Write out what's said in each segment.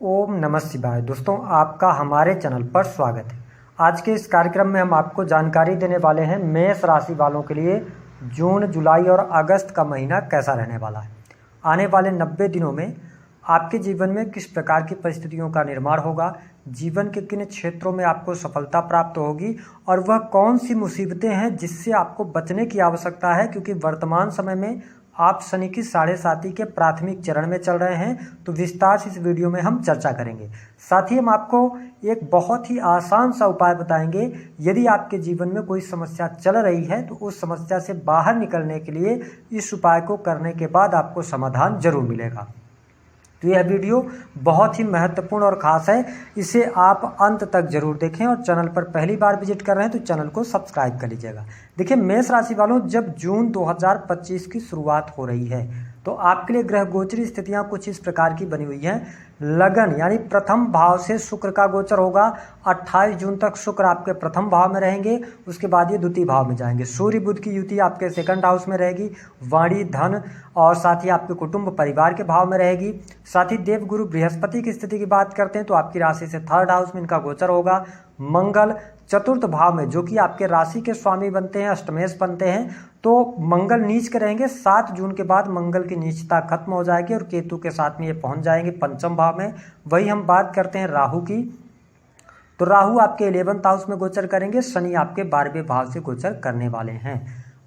ओम नमः शिवाय। दोस्तों, आपका हमारे चैनल पर स्वागत है। आज के इस कार्यक्रम में हम आपको जानकारी देने वाले हैं मेष राशि वालों के लिए जून, जुलाई और अगस्त का महीना कैसा रहने वाला है। आने वाले 90 दिनों में आपके जीवन में किस प्रकार की परिस्थितियों का निर्माण होगा, जीवन के किन क्षेत्रों में आपको सफलता प्राप्त होगी और वह कौन सी मुसीबतें हैं जिससे आपको बचने की आवश्यकता है, क्योंकि वर्तमान समय में आप शनि की 7.5 के प्राथमिक चरण में चल रहे हैं। तो विस्तार से इस वीडियो में हम चर्चा करेंगे। साथ ही हम आपको एक बहुत ही आसान सा उपाय बताएंगे। यदि आपके जीवन में कोई समस्या चल रही है तो उस समस्या से बाहर निकलने के लिए इस उपाय को करने के बाद आपको समाधान जरूर मिलेगा। तो यह वीडियो बहुत ही महत्वपूर्ण और ख़ास है, इसे आप अंत तक जरूर देखें और चैनल पर पहली बार विजिट कर रहे हैं तो चैनल को सब्सक्राइब कर लीजिएगा। देखिए, मेष राशि वालों, जब जून 2025 की शुरुआत हो रही है तो आपके लिए ग्रह गोचरी स्थितियां कुछ इस प्रकार की बनी हुई हैं। लगन यानी प्रथम भाव से शुक्र का गोचर होगा। 28 जून तक शुक्र आपके प्रथम भाव में रहेंगे, उसके बाद ये द्वितीय भाव में जाएंगे। सूर्य बुध की युति आपके सेकंड हाउस में रहेगी। वाणी, धन और साथ ही आपके कुटुंब परिवार के भाव में रहेगी। साथ ही देवगुरु बृहस्पति की स्थिति की बात करते हैं तो आपकी राशि से थर्ड हाउस में इनका गोचर होगा। मंगल चतुर्थ भाव में, जो कि आपके राशि के स्वामी बनते हैं, अष्टमेश बनते हैं, तो मंगल नीच के रहेंगे। 7 जून के बाद मंगल की नीचता खत्म हो जाएगी और केतु के साथ में ये पहुंच जाएंगे पंचम भाव में। वही हम बात करते हैं राहु की, तो राहु आपके 11th हाउस में गोचर करेंगे। शनि आपके 12वें भाव से गोचर करने वाले हैं।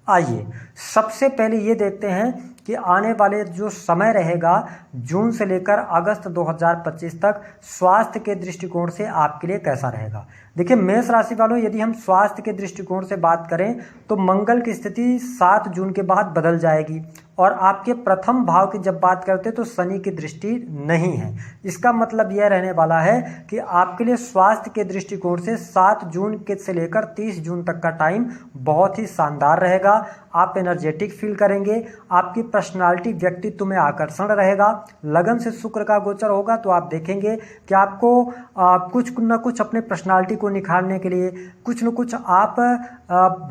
आइए सबसे पहले ये देखते हैं कि आने वाले जो समय रहेगा जून से लेकर अगस्त 2025 तक स्वास्थ्य के दृष्टिकोण से आपके लिए कैसा रहेगा। देखिए मेष राशि वालों, यदि हम स्वास्थ्य के दृष्टिकोण से बात करें तो मंगल की स्थिति 7 जून के बाद बदल जाएगी और आपके प्रथम भाव की जब बात करते हैं तो शनि की दृष्टि नहीं है। इसका मतलब यह रहने वाला है कि आपके लिए स्वास्थ्य के दृष्टिकोण से 7 जून के से लेकर 30 जून तक का टाइम बहुत ही शानदार रहेगा। आप एनर्जेटिक फील करेंगे, आपकी पर्सनालिटी व्यक्तित्व में आकर्षण रहेगा। लगन से शुक्र का गोचर होगा तो आप देखेंगे कि आपको कुछ न कुछ अपने पर्सनालिटी को निखारने के लिए कुछ न कुछ आप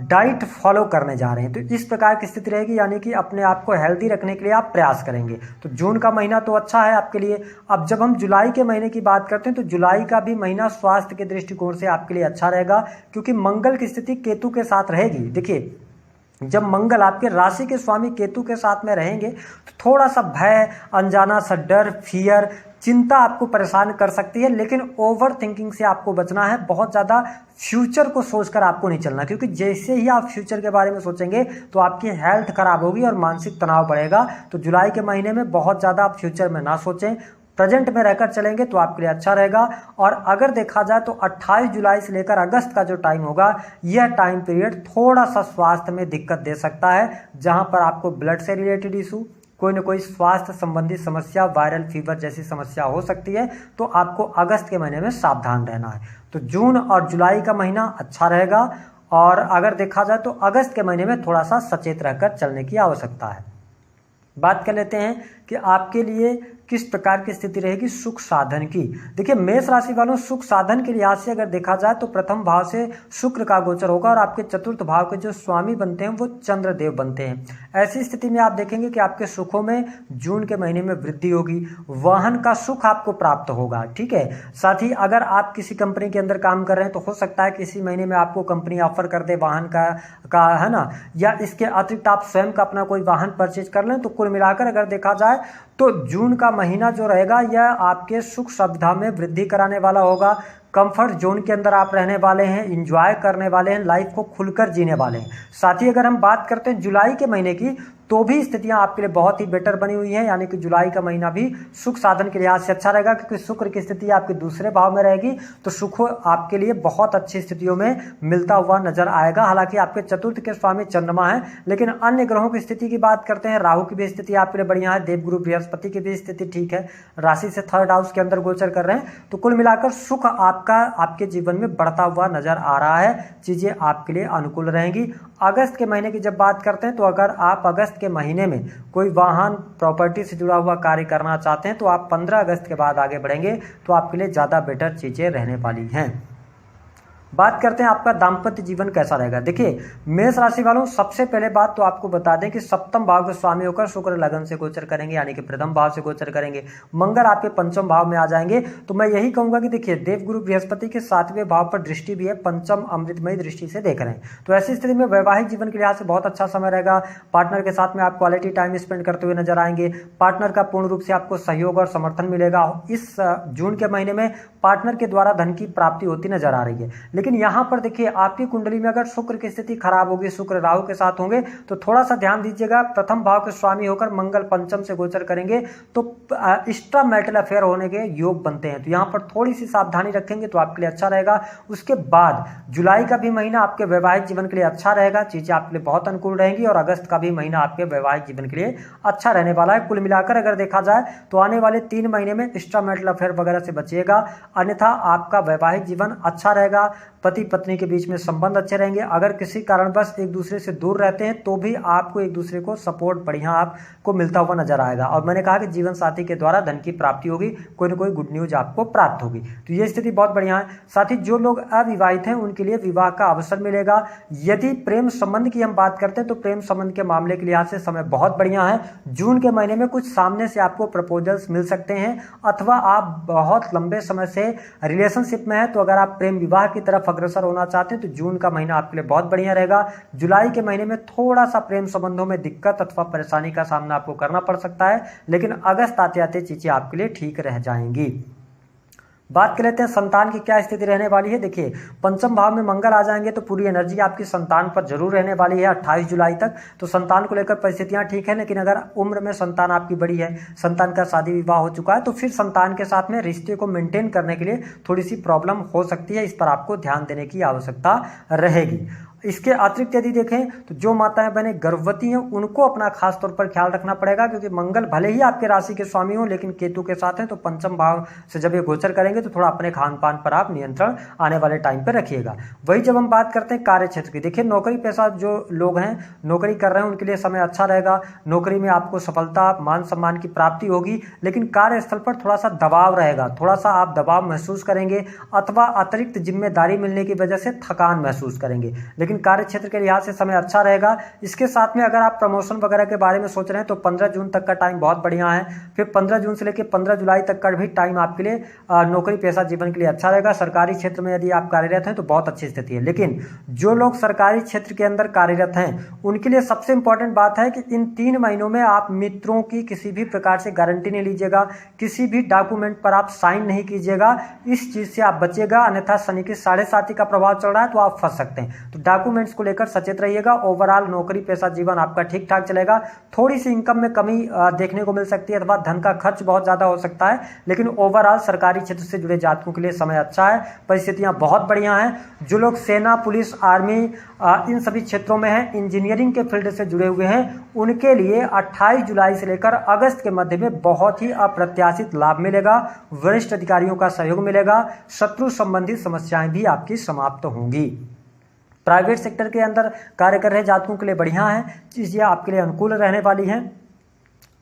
डाइट फॉलो करने जा रहे हैं। तो इस प्रकार की स्थिति रहेगी, यानी कि अपने आप को हेल्दी रखने के लिए आप प्रयास करेंगे। तो जून का महीना तो अच्छा है आपके लिए। अब जब हम जुलाई के महीने की बात करते हैं तो जुलाई का भी महीना स्वास्थ्य के दृष्टिकोण से आपके लिए अच्छा रहेगा, क्योंकि मंगल की स्थिति केतु के साथ रहेगी। देखिए, जब मंगल आपके राशि के स्वामी केतु के साथ में रहेंगे तो थोड़ा सा भय, अनजाना सा डर, फियर, चिंता आपको परेशान कर सकती है, लेकिन ओवर थिंकिंग से आपको बचना है। बहुत ज़्यादा फ्यूचर को सोचकर आपको नहीं चलना, क्योंकि जैसे ही आप फ्यूचर के बारे में सोचेंगे तो आपकी हेल्थ खराब होगी और मानसिक तनाव बढ़ेगा। तो जुलाई के महीने में बहुत ज़्यादा आप फ्यूचर में ना सोचें, प्रेजेंट में रहकर चलेंगे तो आपके लिए अच्छा रहेगा। और अगर देखा जाए तो 28 जुलाई से लेकर अगस्त का जो टाइम होगा, यह टाइम पीरियड थोड़ा सा स्वास्थ्य में दिक्कत दे सकता है, जहां पर आपको ब्लड से रिलेटेड इशू, कोई न कोई स्वास्थ्य संबंधी समस्या, वायरल फीवर जैसी समस्या हो सकती है। तो आपको अगस्त के महीने में सावधान रहना है। तो जून और जुलाई का महीना अच्छा रहेगा और अगर देखा जाए तो अगस्त के महीने में थोड़ा सा सचेत रहकर चलने की आवश्यकता है। बात कर लेते हैं कि आपके लिए किस प्रकार की स्थिति रहेगी सुख साधन की। देखिए मेष राशि वालों, सुख साधन के लिहाज से अगर देखा जाए तो प्रथम भाव से शुक्र का गोचर होगा और आपके चतुर्थ भाव के जो स्वामी बनते हैं वो चंद्रदेव बनते हैं। ऐसी स्थिति में आप देखेंगे कि आपके सुखों में जून के महीने में वृद्धि होगी। वाहन का सुख आपको प्राप्त होगा, ठीक है। साथ ही अगर आप किसी कंपनी के अंदर काम कर रहे हैं तो हो सकता है कि इसी महीने में आपको कंपनी ऑफर कर दे वाहन का है ना, या इसके अतिरिक्त आप स्वयं का अपना कोई वाहन परचेज कर लें। तो कुल मिलाकर अगर देखा जाए तो जून का महीना जो रहेगा यह आपके सुख सुविधा में वृद्धि कराने वाला होगा। कंफर्ट जोन के अंदर आप रहने वाले हैं, एंजॉय करने वाले हैं, लाइफ को खुलकर जीने वाले हैं। साथ ही अगर हम बात करते हैं जुलाई के महीने की, तो भी स्थितियां आपके लिए बहुत ही बेटर बनी हुई हैं, यानी कि जुलाई का महीना भी सुख साधन के लिहाज से अच्छा रहेगा, क्योंकि शुक्र की स्थिति आपके दूसरे भाव में रहेगी। तो सुख आपके लिए बहुत अच्छी स्थितियों में मिलता हुआ नजर आएगा। हालांकि आपके चतुर्थ के स्वामी चंद्रमा है, लेकिन अन्य ग्रहों की स्थिति की बात करते हैं, राहु की भी स्थिति आपके लिए बढ़िया है, देवगुरु बृहस्पति की भी स्थिति ठीक है, राशि से थर्ड हाउस के अंदर गोचर कर रहे हैं। तो कुल मिलाकर सुख आपके जीवन में बढ़ता हुआ नजर आ रहा है, चीजें आपके लिए अनुकूल रहेंगी। अगस्त के महीने की जब बात करते हैं तो अगर आप अगस्त के महीने में कोई वाहन, प्रॉपर्टी से जुड़ा हुआ कार्य करना चाहते हैं तो आप 15 अगस्त के बाद आगे बढ़ेंगे तो आपके लिए ज़्यादा बेटर चीज़ें रहने वाली हैं। बात करते हैं आपका दाम्पत्य जीवन कैसा रहेगा। देखिए मेष राशि वालों, सबसे पहले बात तो आपको बता दें कि सप्तम भाव के स्वामी होकर शुक्र लगन से गोचर करेंगे, यानी कि प्रथम भाव से गोचर करेंगे। मंगल आपके पंचम भाव में आ जाएंगे। तो मैं यही कहूंगा कि देखिए देवगुरु बृहस्पति के 7वें भाव पर दृष्टि भी है, पंचम अमृतमयी दृष्टि से देख रहे हैं। तो ऐसी स्थिति में वैवाहिक जीवन के लिहाज से बहुत अच्छा समय रहेगा। पार्टनर के साथ में आप क्वालिटी टाइम स्पेंड करते हुए नजर आएंगे। पार्टनर का पूर्ण रूप से आपको सहयोग और समर्थन मिलेगा। इस जून के महीने में पार्टनर के द्वारा धन की प्राप्ति होती नजर आ रही है। लेकिन यहां पर देखिए आपकी कुंडली में अगर शुक्र की स्थिति खराब होगी, शुक्र राहु के साथ होंगे, तो थोड़ा सा ध्यान दीजिएगा। प्रथम भाव के स्वामी होकर मंगल पंचम से गोचर करेंगे तो एक्स्ट्रा मैरिटल अफेयर होने के योग बनते हैं। तो यहां पर थोड़ी सी सावधानी रखेंगे तो आपके लिए अच्छा रहेगा। उसके बाद जुलाई का भी महीना आपके वैवाहिक जीवन के लिए अच्छा रहेगा, चीजें आपके लिए बहुत अनुकूल रहेंगी। और अगस्त का भी महीना आपके वैवाहिक जीवन के लिए अच्छा रहने वाला है। कुल मिलाकर अगर देखा जाए तो आने वाले 3 महीने में एक्स्ट्रा मैरिटल अफेयर वगैरह से बचिएगा, अन्यथा आपका वैवाहिक जीवन अच्छा रहेगा। पति पत्नी के बीच में संबंध अच्छे रहेंगे। अगर किसी कारणवश एक दूसरे से दूर रहते हैं तो भी आपको एक दूसरे को सपोर्ट बढ़िया आपको मिलता हुआ नजर आएगा। और मैंने कहा कि जीवन साथी के द्वारा धन की प्राप्ति होगी, कोई ना कोई गुड न्यूज आपको प्राप्त होगी। तो ये स्थिति बहुत बढ़िया है। साथ ही जो लोग अविवाहित हैं उनके लिए विवाह का अवसर मिलेगा। यदि प्रेम संबंध की हम बात करते हैं तो प्रेम संबंध के मामले के लिहाज से समय बहुत बढ़िया है। जून के महीने में कुछ सामने से आपको प्रपोजल्स मिल सकते हैं, अथवा आप बहुत लंबे समय से रिलेशनशिप में है तो अगर आप प्रेम विवाह की तरफ अग्रसर होना चाहते हैं तो जून का महीना आपके लिए बहुत बढ़िया रहेगा। जुलाई के महीने में थोड़ा सा प्रेम संबंधों में दिक्कत अथवा परेशानी का सामना आपको करना पड़ सकता है, लेकिन अगस्त आते आते चीजें आपके लिए ठीक रह जाएंगी। बात कर लेते हैं संतान की क्या स्थिति रहने वाली है। देखिए पंचम भाव में मंगल आ जाएंगे तो पूरी एनर्जी आपकी संतान पर जरूर रहने वाली है 28 जुलाई तक। तो संतान को लेकर परिस्थितियां ठीक है, लेकिन अगर उम्र में संतान आपकी बड़ी है, संतान का शादी विवाह हो चुका है, तो फिर संतान के साथ में रिश्ते को मेंटेन करने के लिए थोड़ी सी प्रॉब्लम हो सकती है। इस पर आपको ध्यान देने की आवश्यकता रहेगी। इसके अतिरिक्त यदि देखें तो जो माताएं बहनें गर्भवती हैं उनको अपना खास तौर पर ख्याल रखना पड़ेगा, क्योंकि मंगल भले ही आपके राशि के स्वामी हो लेकिन केतु के साथ हैं। तो पंचम भाव से जब ये गोचर करेंगे तो थोड़ा अपने खान पान पर आप नियंत्रण आने वाले टाइम पर रखिएगा। वही जब हम बात करते हैं कार्य क्षेत्र की, देखिए नौकरी पेशा जो लोग हैं, नौकरी कर रहे हैं, उनके लिए समय अच्छा रहेगा। नौकरी में आपको सफलता मान सम्मान की प्राप्ति होगी, लेकिन कार्यस्थल पर थोड़ा सा दबाव रहेगा, थोड़ा सा आप दबाव महसूस करेंगे अथवा अतिरिक्त जिम्मेदारी मिलने की वजह से थकान महसूस करेंगे। लेकिन कार्य क्षेत्र के लिहाज से समय अच्छा रहेगा। इसके साथ में अगर आप प्रमोशन वगैरह के बारे में सोच रहे हैं तो 15 जून तक का टाइम बहुत बढ़िया है। फिर 15 जून से लेकर 15 जुलाई तक का भी टाइम आपके लिए नौकरी पेशा जीवन के लिए अच्छा रहेगा। सरकारी क्षेत्र में यदि आप कार्यरत हैं तो बहुत अच्छी स्थिति है। लेकिन जो लोग सरकारी क्षेत्र के अंदर कार्यरत हैं उनके लिए सबसे इंपॉर्टेंट बात है कि इन 3 महीनों में आप मित्रों की किसी भी प्रकार से गारंटी नहीं लीजिएगा, किसी भी डॉक्यूमेंट पर आप साइन नहीं कीजिएगा। इस चीज से आप बचेगा, अन्यथा शनि की 7.5 का प्रभाव चल रहा है तो आप फंस सकते हैं। तो डॉक्यूमेंट्स को लेकर सचेत रहिएगा। ओवरऑल नौकरी पेशा जीवन आपका ठीक ठाक चलेगा। थोड़ी सी इनकम में कमी देखने को मिल सकती है अथवा धन का खर्च बहुत ज्यादा हो सकता है, लेकिन ओवरऑल सरकारी क्षेत्र से जुड़े जातकों के लिए समय अच्छा है, परिस्थितियां बहुत बढ़िया हैं। जो लोग सेना, पुलिस, आर्मी इन सभी क्षेत्रों में हैं, इंजीनियरिंग के फील्ड से जुड़े हुए हैं, उनके लिए 28 जुलाई से लेकर अगस्त के मध्य में बहुत ही अप्रत्याशित लाभ मिलेगा। वरिष्ठ अधिकारियों का सहयोग मिलेगा। शत्रु संबंधी समस्याएं भी आपकी समाप्त होंगी। प्राइवेट सेक्टर के अंदर कार्य कर रहे जातकों के लिए बढ़िया है, चीजें आपके लिए अनुकूल रहने वाली हैं।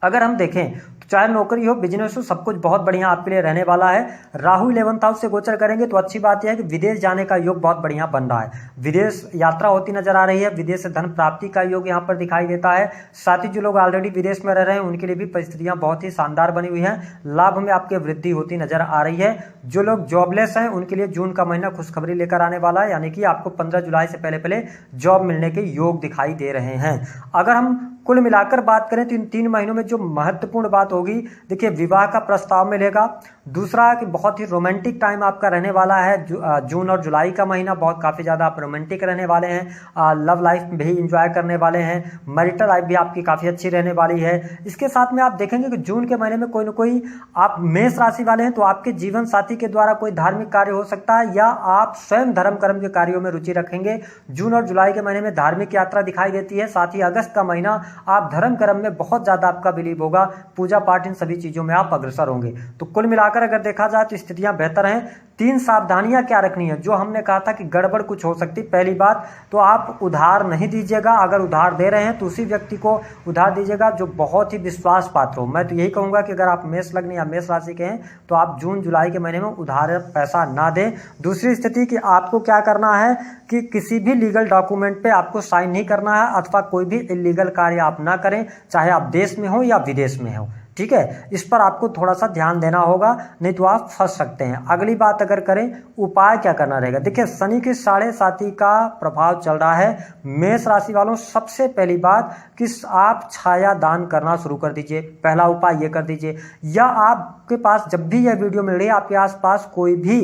अगर हम देखें तो चाहे नौकरी हो, बिजनेस हो, सब कुछ बहुत बढ़िया आपके लिए रहने वाला है। राहु 11th हाउस से गोचर करेंगे तो अच्छी बात यह है कि विदेश जाने का योग बहुत बढ़िया बन रहा है। विदेश यात्रा होती नजर आ रही है, विदेश से धन प्राप्ति का योग यहाँ पर दिखाई देता है। साथ ही जो लोग ऑलरेडी विदेश में रह रहे हैं उनके लिए भी परिस्थितियां बहुत ही शानदार बनी हुई है। लाभ में आपके वृद्धि होती नजर आ रही है। जो लोग जॉबलेस हैं उनके लिए जून का महीना खुशखबरी लेकर आने वाला है, यानी कि आपको 15 जुलाई से पहले पहले जॉब मिलने के योग दिखाई दे रहे हैं। अगर हम कुल मिलाकर बात करें तो इन 3 महीनों में जो महत्वपूर्ण बात होगी, देखिए विवाह का प्रस्ताव मिलेगा। दूसरा कि बहुत ही रोमांटिक टाइम आपका रहने वाला है। जून और जुलाई का महीना बहुत काफी ज्यादा आप रोमांटिक रहने वाले हैं। लव लाइफ भी इंजॉय करने वाले हैं। मैरिटल लाइफ भी आपकी काफी अच्छी रहने वाली है। इसके साथ में आप देखेंगे कि जून के महीने में कोई ना कोई, आप मेष राशि वाले हैं तो आपके जीवन साथी के द्वारा कोई धार्मिक कार्य हो सकता है, या आप स्वयं धर्म कर्म के कार्यों में रुचि रखेंगे। जून और जुलाई के महीने में धार्मिक यात्रा दिखाई देती है। साथ ही अगस्त का महीना आप धर्म कर्म में बहुत ज्यादा आपका बिलीव होगा, पूजा पाठ इन सभी चीजों में आप अग्रसर होंगे। तो कुल मिलाकर मिलाकर अगर देखा जाए तो स्थितियां बेहतर हैं। 3 सावधानियां क्या रखनी है, जो हमने कहा था कि गड़बड़ कुछ हो सकती। पहली बात तो आप उधार नहीं दीजिएगा, अगर उधार दे रहे हैं तो उसी व्यक्ति को उधार दीजिएगा जो बहुत ही विश्वास पात्र हो। मैं तो यही कहूंगा कि अगर आप मेष लग्न या मेष राशि के हैं तो आप जून जुलाई के महीने में उधार पैसा ना दें। दूसरी स्थिति कि आपको क्या करना है कि किसी भी लीगल डॉक्यूमेंट पे आपको साइन नहीं करना है, अथवा कोई भी इलीगल कार्य आप ना करें, चाहे आप देश में हो या विदेश में हो। ठीक है, इस पर आपको थोड़ा सा ध्यान देना होगा, नहीं तो आप फंस सकते हैं। अगली बात अगर करें उपाय क्या करना रहेगा, देखिए शनि के 7.5 का प्रभाव चल रहा है। मेष राशि वालों, सबसे पहली बात कि आप छाया दान करना शुरू कर दीजिए। पहला उपाय ये कर दीजिए, या आपके पास जब भी यह वीडियो मिल रही है आपके आसपास कोई भी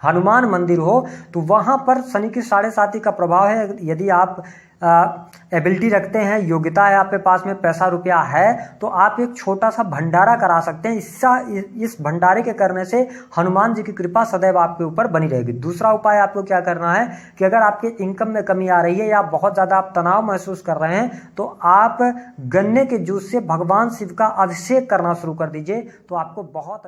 हनुमान मंदिर हो तो वहां पर शनि की 7.5 का प्रभाव है। यदि आप एबिलिटी रखते हैं, योग्यता है आपके पास में, पैसा रुपया है, तो आप एक छोटा सा भंडारा करा सकते हैं। इस भंडारे के करने से हनुमान जी की कृपा सदैव आपके ऊपर बनी रहेगी। दूसरा उपाय आपको क्या करना है कि अगर आपके इनकम में कमी आ रही है या बहुत ज़्यादा आप तनाव महसूस कर रहे हैं तो आप गन्ने के जूस से भगवान शिव का अभिषेक करना शुरू कर दीजिए, तो आपको बहुत